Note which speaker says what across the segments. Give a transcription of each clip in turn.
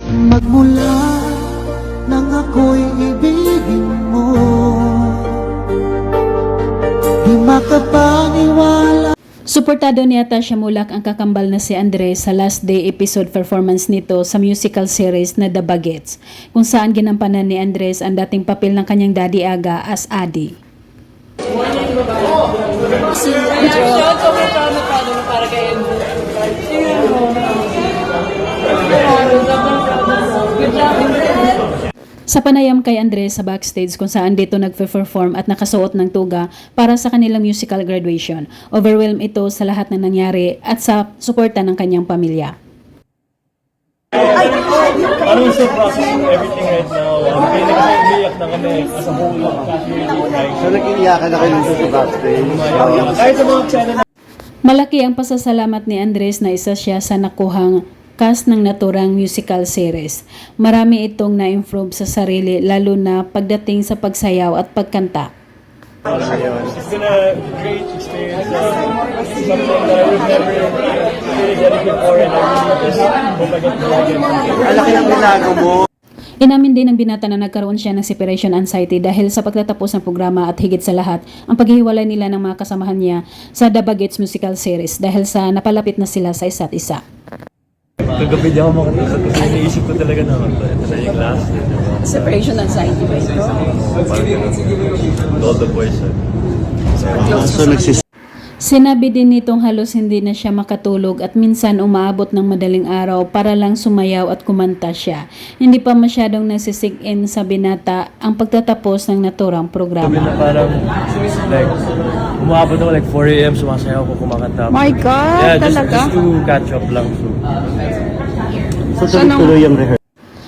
Speaker 1: Magmula nang ako'y ibigin mo, di makapaniwala.
Speaker 2: Suportado ni Atasha Mulak ang kakambal na si Andres sa last day episode performance nito sa musical series na The Bagets, kung saan ginampanan ni Andres ang dating papel ng kanyang daddy Aga as Adi. Sa panayam kay Andres sa backstage kung saan dito nagpe-perform at nakasuot ng tuga para sa kanilang musical graduation, overwhelmed ito sa lahat ng nangyari at sa suporta ng kanyang pamilya.
Speaker 3: Ano sa process of everything right now? Kaya nag-iiyak na kami as a whole.
Speaker 4: So nag-iiyakan na kayo dito sa backstage.
Speaker 3: Kahit sa mga channel.
Speaker 2: Malaki ang pasasalamat ni Andres na isa siya sa nakuhang cast ng naturang musical series. Marami itong na-improve sa sarili lalo na pagdating sa pagsayaw at pagkanta.
Speaker 3: It's been a great experience. Something that I was never really dedicated for, and I really just hope I get to like it.
Speaker 4: Ang laki ng binago mo.
Speaker 2: Inamin din ng binata na nagkaroon siya ng separation anxiety dahil sa pagtatapos ng programa at higit sa lahat, ang paghihiwalay nila ng mga kasamahan niya sa The Bagets musical series dahil sa napalapit na sila sa isa't isa.
Speaker 3: Kagabi di ako makatusap kasi iniisip ko talaga na ito na yung last.
Speaker 5: Separation anxiety ba ito?
Speaker 3: With all the boys.
Speaker 4: So
Speaker 2: Sinabi din nitong halos hindi na siya makatulog at minsan umaabot ng madaling araw para lang sumayaw at kumanta siya. Hindi pa masyadong nagsisig in sa binata ang pagtatapos ng naturang
Speaker 3: Kagabi
Speaker 2: programa.
Speaker 3: na parang like umabot ako like 4 a.m. sumasayaw ko kumakanta.
Speaker 5: My God,
Speaker 3: Yeah,
Speaker 5: talaga?
Speaker 3: just to catch up lang.
Speaker 4: So tuloy-tuloy yung rehearsal.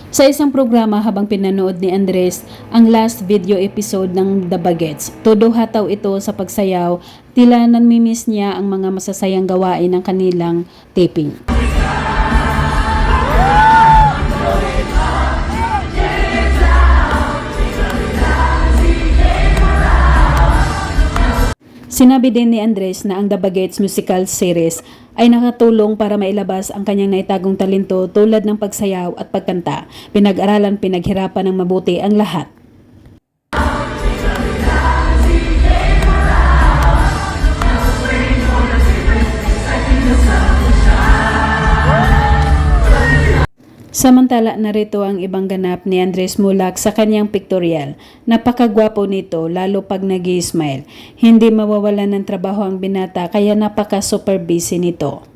Speaker 2: Sa isang programa habang pinanood ni Andres ang last video episode ng The Bagets, todo hataw ito sa pagsayaw, tila namimiss niya ang mga masasayang gawain ng kanilang taping. Sinabi din ni Andres na ang The Bagets musical series ay nakatulong para mailabas ang kanyang naitagong talento tulad ng pagsayaw at pagkanta. Pinag-aralan, pinaghirapan ng mabuti ang lahat. Samantala, narito ang ibang ganap ni Andres Mulak sa kanyang pictorial. Napakagwapo nito, lalo pag nag-i-smile. Hindi mawawalan ng trabaho ang binata kaya napaka-super busy nito.